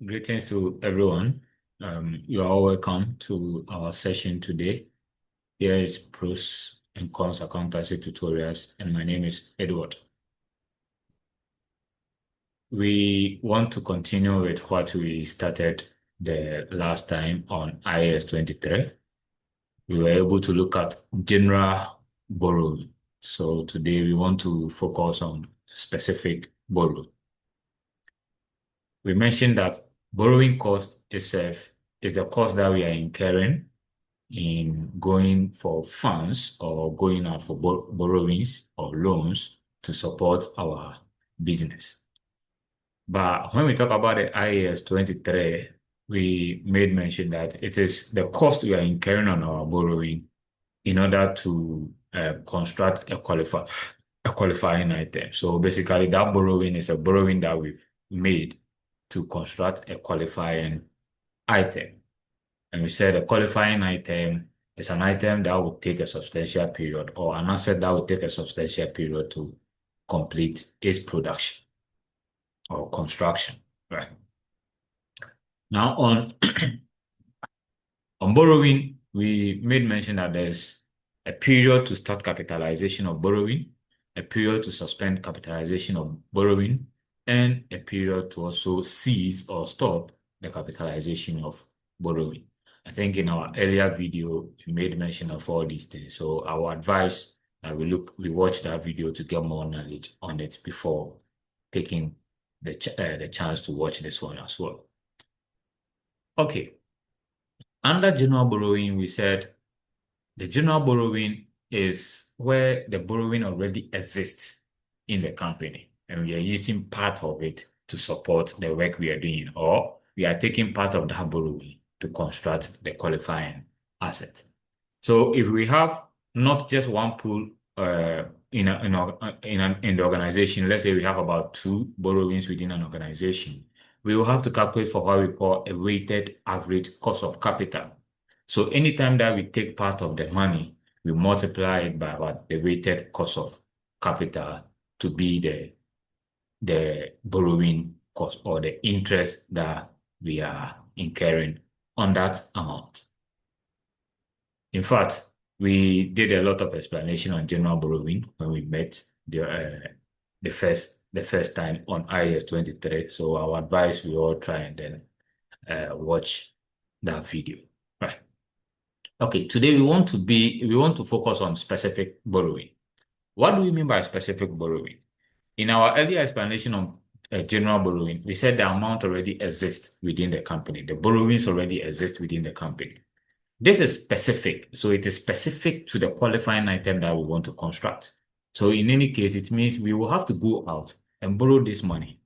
Greetings to everyone. You are all welcome to our session today. Here is pros and cons accountancy tutorials, and my name is Edward. We want to continue with what we started the last time on IAS 23. We were able to look at general borrowing. So today we want to focus on specific borrowing. We mentioned that borrowing cost itself is the cost that we are incurring in going for funds or going out for borrowings or loans to support our business. But when we talk about the IAS 23, we made mention that it is the cost we are incurring on our borrowing in order to construct a qualifying item. So basically, that borrowing is a borrowing that we've made to construct a qualifying item. And we said a qualifying item is an item that will take a substantial period or an asset that will take a substantial period to complete its production or construction, right? Now on on borrowing, we made mention that there's a period to start capitalization of borrowing, a period to suspend capitalization of borrowing, and a period to also cease or stop the capitalization of borrowing. I think in our earlier video, we made mention of all these things. So I would advise that we watch that video to get more knowledge on it before taking the chance to watch this one as well. Okay. Under general borrowing, we said the general borrowing is where the borrowing already exists in the company, and we are using part of it to support the work we are doing, or we are taking part of that borrowing to construct the qualifying asset. So if we have not just one pool in the organization, let's say we have about 2 borrowings within an organization, we will have to calculate for what we call a weighted average cost of capital. So anytime that we take part of the money, we multiply it by what the weighted cost of capital to be the borrowing cost or the interest that we are incurring on that amount. In fact, we did a lot of explanation on general borrowing when we met the first time on IAS 23. So our advice, we all try and then watch that video. Right. Okay, today we want to focus on specific borrowing. What do we mean by specific borrowing? In our earlier explanation on general borrowing, we said the amount already exists within the company. The borrowings already exist within the company. This is specific, so it is specific to the qualifying item that we want to construct. So in any case, it means we will have to go out and borrow this money.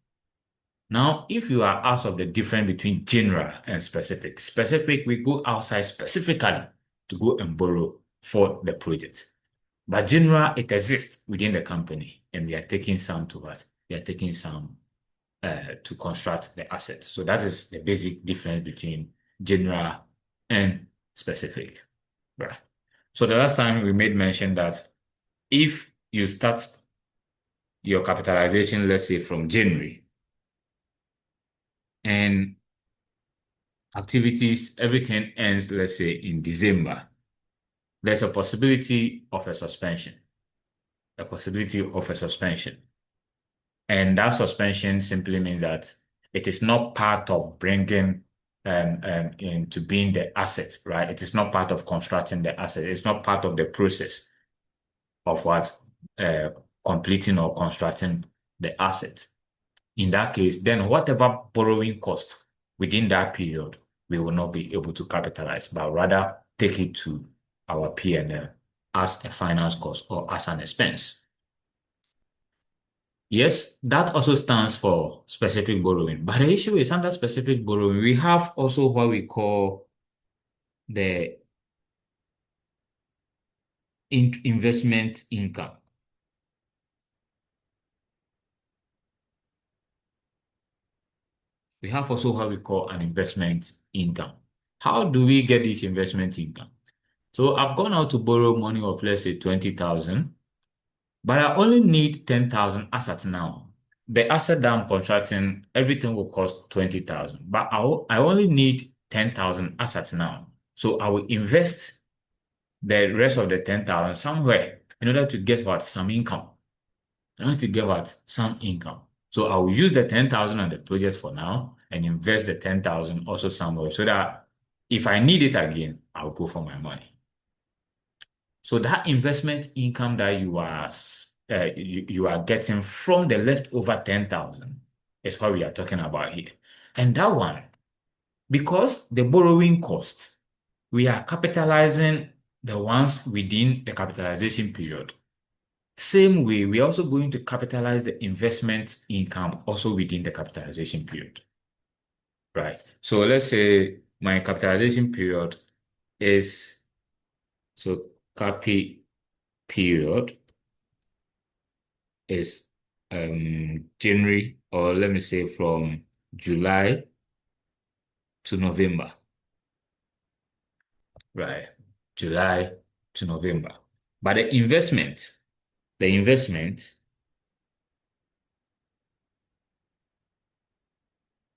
Now, if you are asked of the difference between general and specific, we go outside specifically to go and borrow for the project. But general, it exists within the company, and we are taking some to what? We are taking some to construct the asset. So that is the basic difference between general and specific. Right. So the last time we made mention that if you start your capitalization, let's say from January, and activities, everything ends, let's say in December, there's a possibility of a suspension. And that suspension simply means that it is not part of bringing into being the asset, right? It is not part of constructing the asset. It's not part of the process of what completing or constructing the asset. In that case, then whatever borrowing cost within that period, we will not be able to capitalize, but rather take it to our P&L as a finance cost or as an expense. Yes, that also stands for specific borrowing. But the issue is under specific borrowing, we have also what we call the investment income. We have also what we call an investment income. How do we get this investment income? So I've gone out to borrow money of, let's say, 20,000, but I only need 10,000 as at now. the asset that I'm constructing, everything will cost 20,000, but I only need 10,000 assets now. So I will invest the rest of the 10,000 somewhere in order to get what? Some income. I want to get what? Some income. So I will use the 10,000 on the project for now and invest the 10,000 also somewhere so that if I need it again, I'll go for my money. So that investment income that you are getting from the leftover 10,000 is what we are talking about here. And that one, because the borrowing cost, we are capitalizing the ones within the capitalization period. Same way, we are also going to capitalize the investment income also within the capitalization period. Right. So let's say my capitalization period is so capi period is January, or let me say from July to November. Right. July to November. But the investment,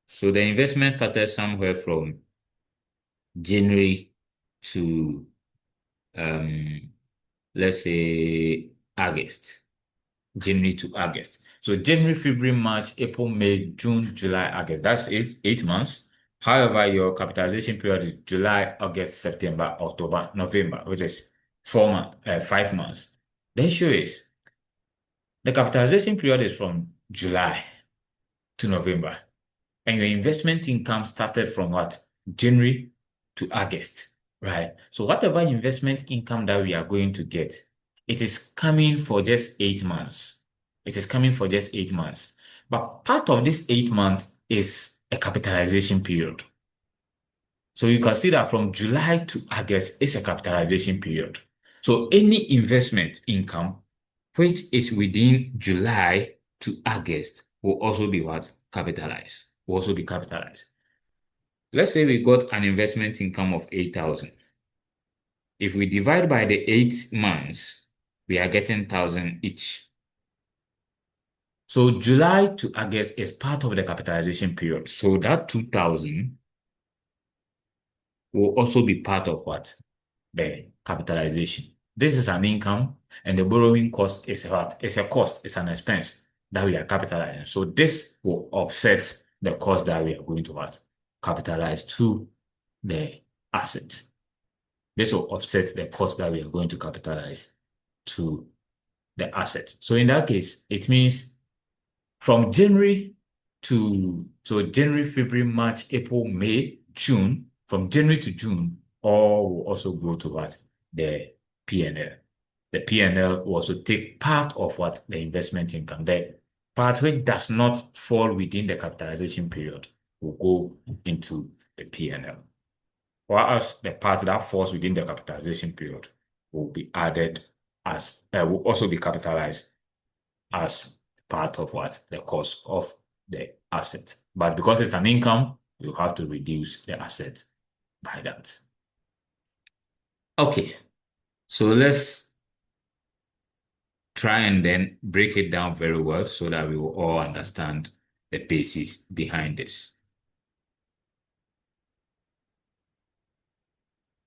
so the investment started somewhere from January to let's say August. January to August. So January, February, March, April, May, June, July, August. That's 8 months. However, your capitalization period is July, August, September, October, November, which is 4 months, 5 months. The issue is the capitalization period is from July to November, and your investment income started from what? January to August, right? So whatever investment income that we are going to get, it is coming for just 8 months. It is coming for just 8 months. But part of this 8 months is a capitalization period. So you can see that from July to August is a capitalization period. So any investment income which is within July to August will also be what? Capitalized. Will also be capitalized. Let's say we got an investment income of 8,000. If we divide by the 8 months, we are getting 1,000 each. So July to August is part of the capitalization period. So that 2,000 will also be part of what? The capitalization. This is an income, and the borrowing cost is what? It's a cost, it's an expense that we are capitalizing. So this will offset the cost that we are going to what? Capitalize to the asset. This will offset the cost that we are going to capitalize to the asset. So in that case, it means from January January, February, March, April, May, June, from January to June, all will also go to what? The P&L. The P&L will also take part of what? The investment income. The part which does not fall within the capitalization period will go into the P&L. Whereas the part that falls within the capitalization period will be added as, will also be capitalized as part of what? The cost of the asset. But because it's an income, you have to reduce the asset by that. Okay, so let's try and then break it down very well so that we will all understand the basis behind this.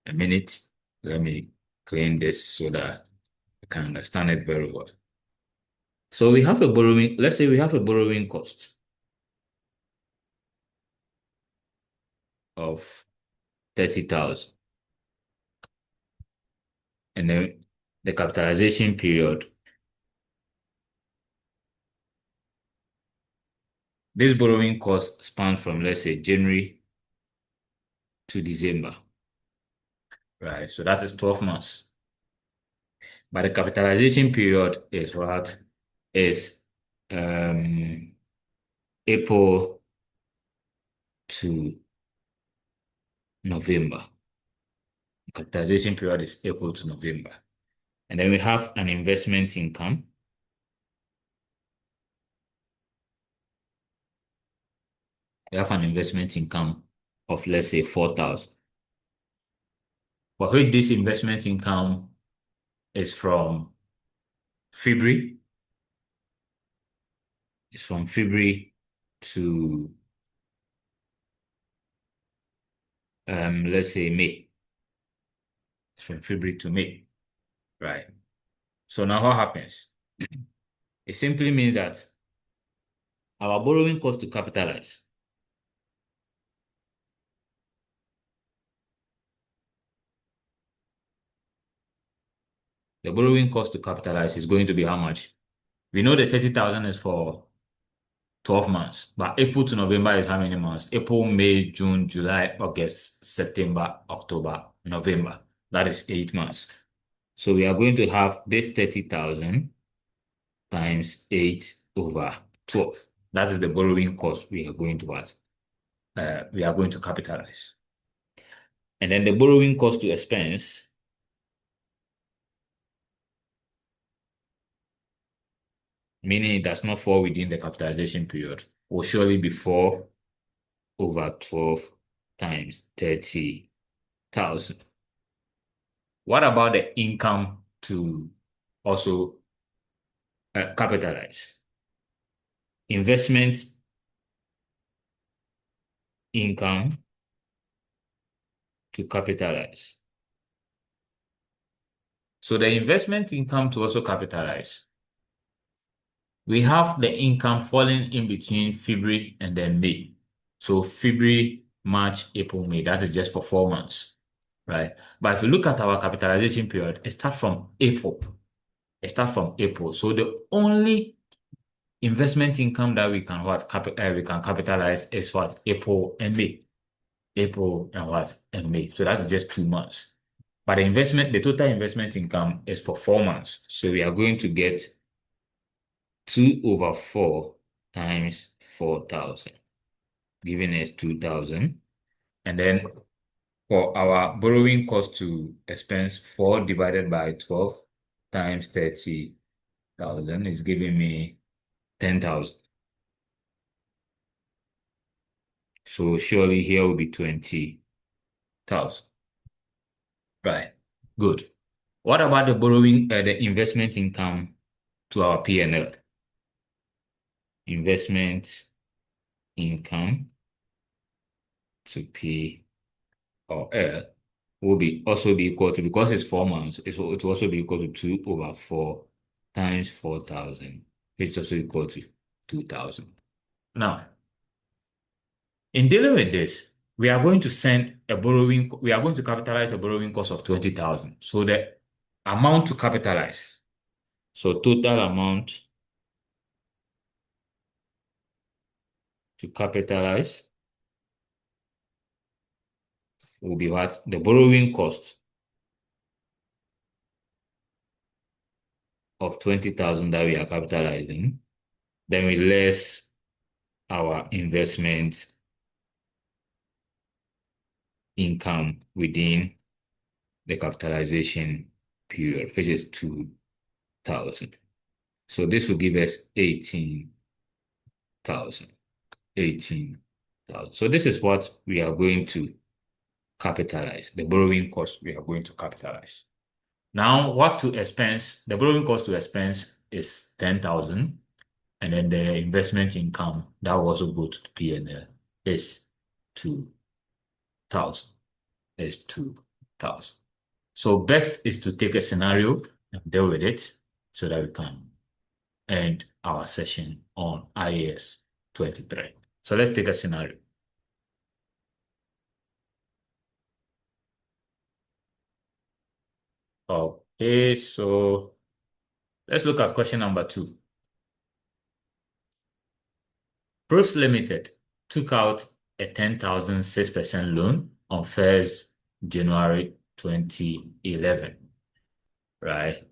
A minute, let me clean this so that I can understand it very well. So we have a borrowing, let's say we have a borrowing cost of 30,000. And then the capitalization period. This borrowing cost spans from, let's say, January to December. Right, so that is 12 months. But the capitalization period is what? Is April to November. The capitalization period is April to November. And then we have an investment income. We have an investment income of, let's say, 4,000. For which this investment income is from February is from February to let's say May. It's from February to May, right? So now what happens? It simply means that our borrowing cost to capitalize, the borrowing cost to capitalize is going to be how much? We know the 30,000 is for 12 months, but April to November is how many months? April, May, June, July, August, September, October, November. That is 8 months. So we are going to have this 30,000 times 8/12. That is the borrowing cost we are going to what? We are going to capitalize. And then the borrowing cost to expense, meaning it does not fall within the capitalization period, will surely be 4/12 times 30,000. What about the income to also capitalize? Investment income to capitalize. So the investment income to also capitalize, we have the income falling in between February and then May. So February, March, April, May, that is just for 4 months, right? But if you look at our capitalization period, it starts from April. It starts from April. So the only investment income that we can capitalize is what? April and May. April and what? And May. So that's just 2 months. But the total investment income is for 4 months. So we are going to get 2/4 times 4,000, giving us 2,000. And then for our borrowing cost to expense, 4 divided by 12 times 30,000 is giving me 10,000. So surely here will be 20,000. Right. Good. What about the investment income to our P&L? Investment income to P or L will also be equal to, because it's 4 months, it will also be equal to 2/4 times 4,000, which is also equal to 2,000. Now, in dealing with this, we are going to capitalize a borrowing cost of 20,000. So the amount to capitalize, so total amount to capitalize will be what? The borrowing cost of 20,000 that we are capitalizing, then we less our investment income within the capitalization period, which is 2,000. So this will give us 18,000. 18,000. So this is what we are going to capitalize, the borrowing cost we are going to capitalize. Now, what to expense? The borrowing cost to expense is 10,000, and then the investment income that will also go to the P&L is 2,000. Is 2,000. So best is to take a scenario and deal with it so that we can end our session on IAS 23. So let's take a scenario. Okay, so let's look at question number 2. Pros Limited took out a 10,000 6% loan on 1st January 2011, right?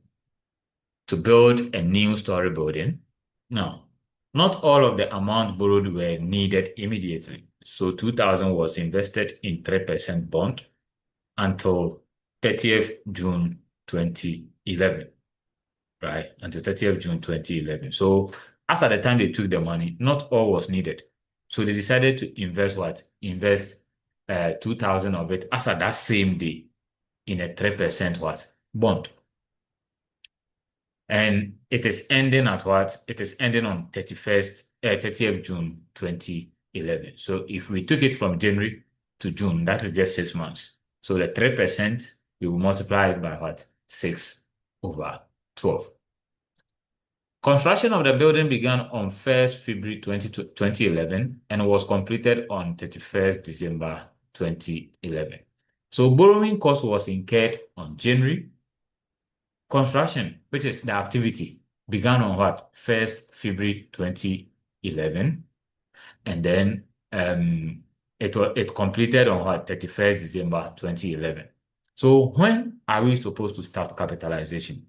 To build a new story building. Now, not all of the amount borrowed were needed immediately. So 2,000 was invested in 3% bond until 30th June 2011, right? Until 30th June 2011. So as at the time they took the money, not all was needed. So they decided to invest what? Invest 2,000 of it as at that same day in a 3% what? Bond. And it is ending at what? It is ending on 31st 30th June 2011. So if we took it from January to June, that is just 6 months. So the 3%, we will multiply it by what? 6/12. Construction of the building began on 1st February 2011 and was completed on 31st December 2011. So borrowing cost was incurred on January. Construction, which is the activity, began on what? 1st February 2011, and then it completed on what? 31st December 2011. So when are we supposed to start capitalization?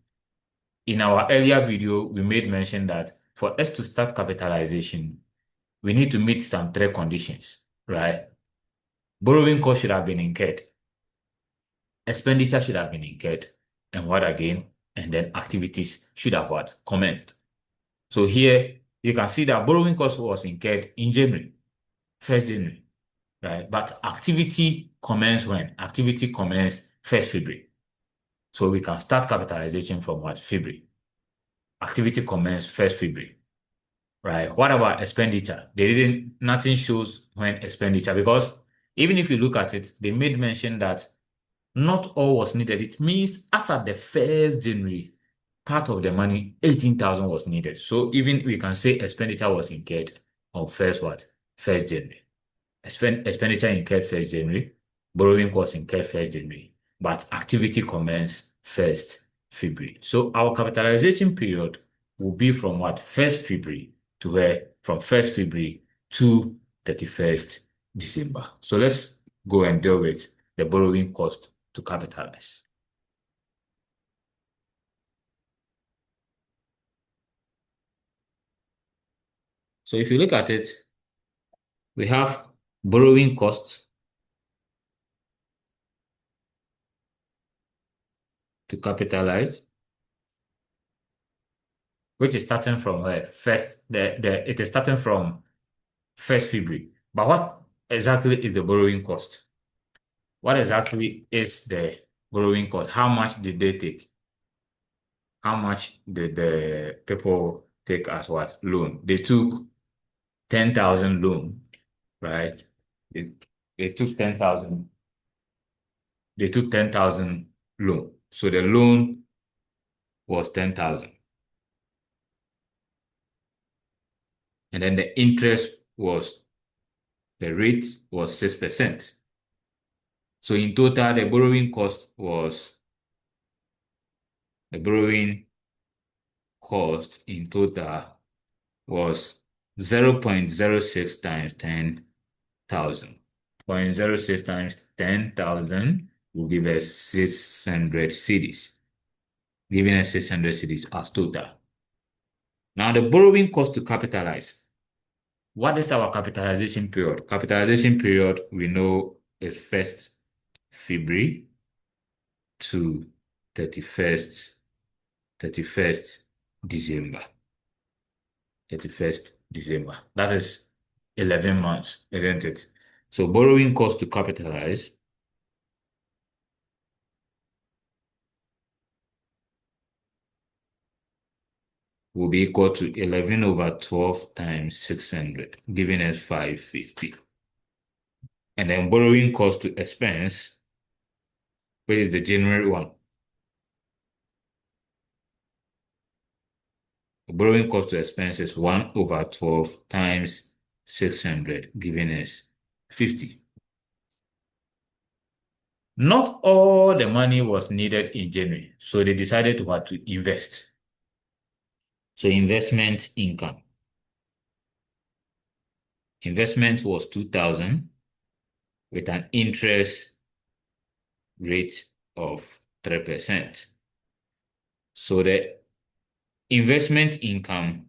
In our earlier video, we made mention that for us to start capitalization, we need to meet some three conditions, right? Borrowing cost should have been incurred, expenditure should have been incurred, and what again? And then activities should have what? Commenced. So here you can see that borrowing cost was incurred in January, 1st January, right? But activity commenced when? Activity commenced 1st February. So we can start capitalization from what? February. Activity commenced 1st February, right? What about expenditure? Nothing shows when expenditure, because even if you look at it, they made mention that not all was needed. It means as at the 1st January, part of the money, 18,000 was needed. So even we can say expenditure was incurred on 1st what? 1st January. Expenditure incurred 1st January, borrowing costs incurred 1st January, but activity commenced 1st February. So our capitalization period will be from what? 1st February to where? From 1st February to 31st December. So let's go and deal with the borrowing cost to capitalize. So if you look at it, we have borrowing costs to capitalize, which is starting from where? It is starting from 1st February. But what exactly is the borrowing cost? What exactly is the borrowing cost? How much did they take? How much did the people take as what? Loan. They took 10,000 loan, right? They took 10,000. They took 10,000 loan. So the loan was 10,000. And then the rate was 6%. So in total, the borrowing cost in total was 0.06 times 10,000. 0.06 times 10,000 will give us 600 cedis, giving us 600 cedis as total. Now the borrowing cost to capitalize. What is our capitalization period? Capitalization period, we know, is 1st February to 31st December. 31st December. That is 11 months, isn't it? So borrowing cost to capitalize will be equal to 11 over 12 times 600, giving us 550. And then borrowing cost to expense, which is the January one. The borrowing cost to expense is 1 over 12 times 600, giving us 50. Not all the money was needed in January, so they decided to invest. So investment income. Investment was 2,000 with an interest rate of 3%. So the investment income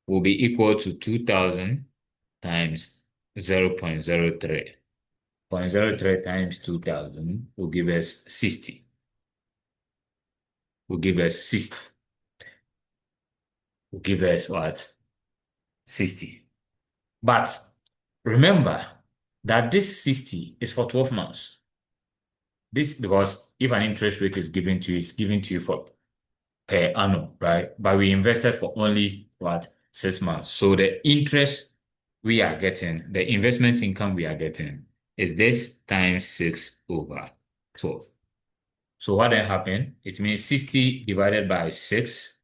will be equal to 2,000 times 0.03. 0.03 times 2,000 will give us 60. Will give us 60. Will give us what? 60. But remember that this 60 is for 12 months. This because if an interest rate is given to you, it's given to you for per annum, right? But we invested for only what? 6 months. So the interest we are getting, the investment income we are getting is this times 6 over 12. So what then happened? It means 60 divided by 6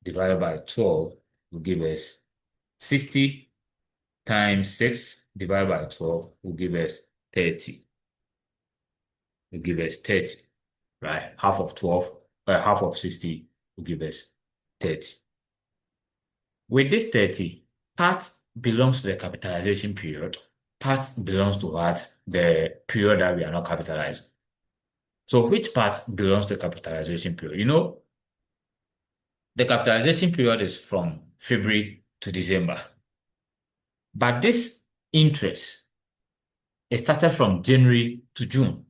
divided by 12 will give us 60 times 6 divided by 12 will give us 30. Will give us 30, right? Half of 12, half of 60 will give us 30. With this 30, part belongs to the capitalization period, part belongs to what? The period that we are not capitalizing. So which part belongs to the capitalization period? The capitalization period is from February to December. But this interest, it started from January to June.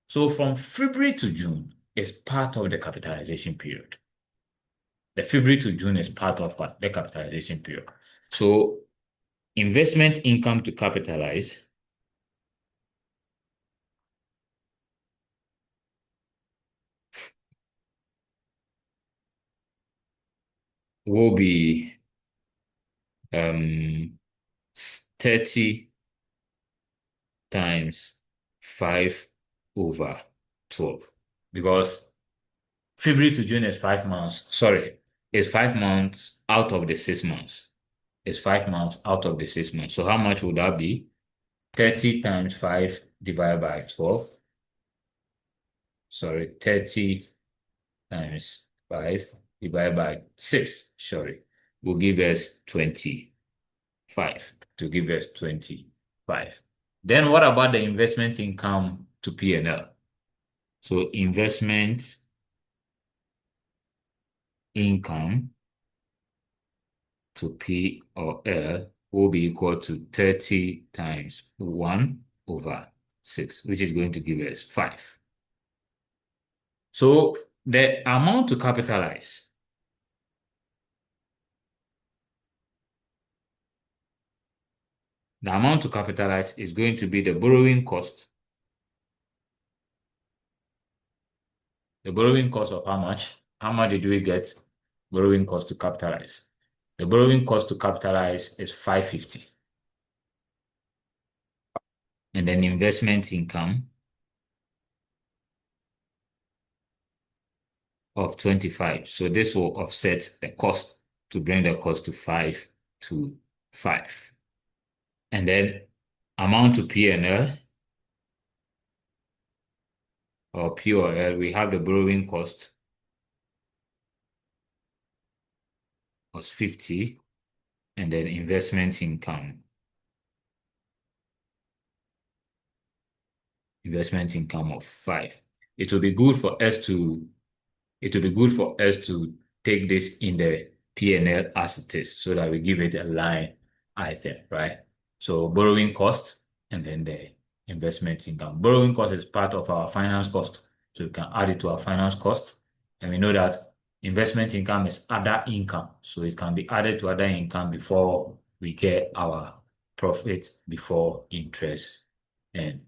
So from February to June is part of the capitalization period. The February to June is part of what? The capitalization period. So investment income to capitalize will be 30 times 5 over 12 because February to June is 5 months. Sorry, it's 5 months out of the 6 months. It's 5 months out of the 6 months. So how much would that be? 30 times 5 divided by 12. Sorry, 30 times 5 divided by 6, sorry, will give us 25. To give us 25. Then what about the investment income to P&L? So investment income to P or L will be equal to 30 times 1 over 6, which is going to give us 5. So the amount to capitalize, is going to be the borrowing cost. The borrowing cost of how much? How much did we get? Borrowing cost to capitalize. The borrowing cost to capitalize is 550. And then investment income of 25. So this will offset the cost to bring the cost to 5 to 5. And then amount to P&L or P or L, we have the borrowing cost was 50 and then investment income. Investment income of 5. It will be good for us to take this in the P&L as it is so that we give it a line item, right? So borrowing cost and then the investment income. Borrowing cost is part of our finance cost. So we can add it to our finance cost. And we know that investment income is other income. So it can be added to other income before we get our profit before interest and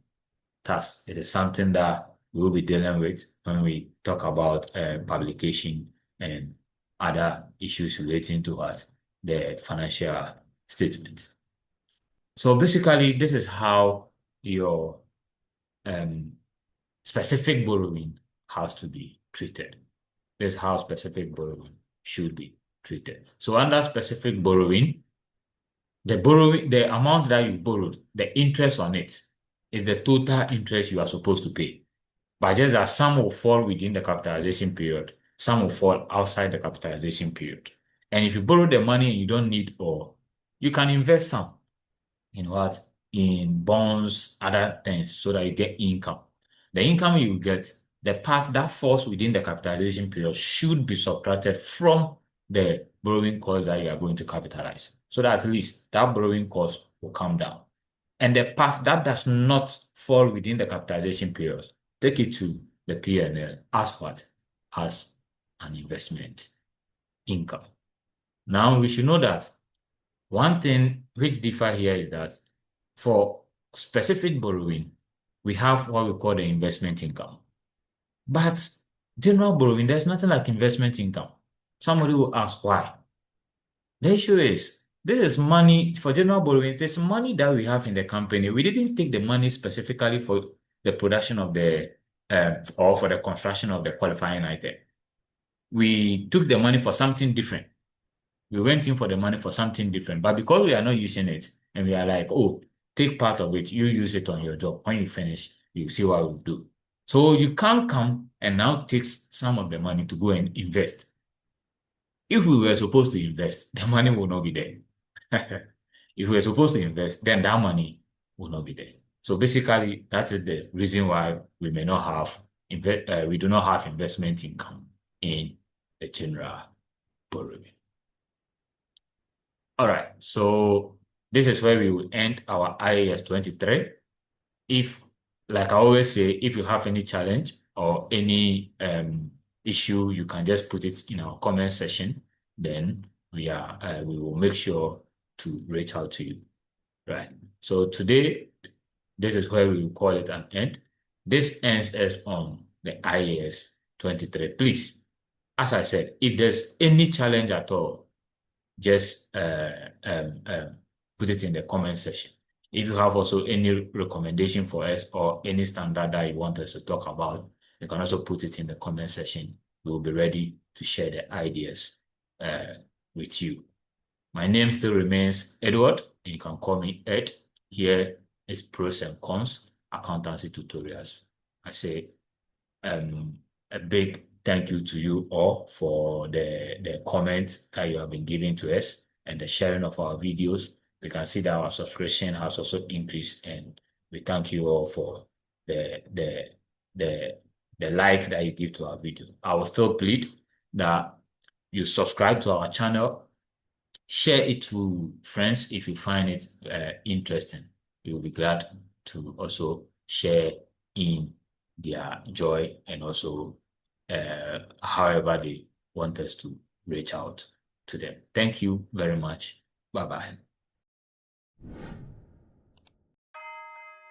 tax. It is something that we will be dealing with when we talk about publication and other issues relating to what the financial statement. So basically, this is how your specific borrowing has to be treated. This is how specific borrowing should be treated. So under specific borrowing, the amount that you borrowed, the interest on it is the total interest you are supposed to pay. But just that some will fall within the capitalization period, some will fall outside the capitalization period. And if you borrow the money and you don't need all, you can invest some in what? In bonds, other things, so that you get income. The income you get, the part that falls within the capitalization period should be subtracted from the borrowing cost that you are going to capitalize. So that at least that borrowing cost will come down. And the part that does not fall within the capitalization period, take it to the P&L as what? As an investment income. Now we should know that one thing which differ here is that for specific borrowing, we have what we call the investment income. But General borrowing, there's nothing like investment income. Somebody will ask why. The issue is this is money for general borrowing. It is money that we have in the company. We didn't take the money specifically for the production of the or for the construction of the qualifying item. We took the money for something different. We went in for the money for something different. But because we are not using it and we are like, oh, take part of it, you use it on your job. When you finish, you see what we do. So you can't come and now take some of the money to go and invest. If we were supposed to invest, the money will not be there. If we were supposed to invest, then that money will not be there. So basically, that is the reason why we may not have we do not have investment income in the general borrowing. All right, so this is where we will end our IAS 23. If, like I always say, if you have any challenge or any issue, you can just put it in our comment section. Then we will make sure to reach out to you. Right. So today, this is where we will call it an end. This ends us on the IAS 23. Please, as I said, if there's any challenge at all, just put it in the comment section. If you have also any recommendation for us or any standard that you want us to talk about, you can also put it in the comment section. We will be ready to share the ideas with you. My name still remains Edward, and you can call me Ed. Here is Pros and Cons Accountancy Tutorials. I say a big thank you to you all for the comments that you have been giving to us and the sharing of our videos. We can see that our subscription has also increased, and we thank you all for the like that you give to our video. I will still plead that you subscribe to our channel, share it to friends if you find it interesting. We will be glad to also share in their joy and also however they want us to reach out to them. Thank you very much. Bye-bye.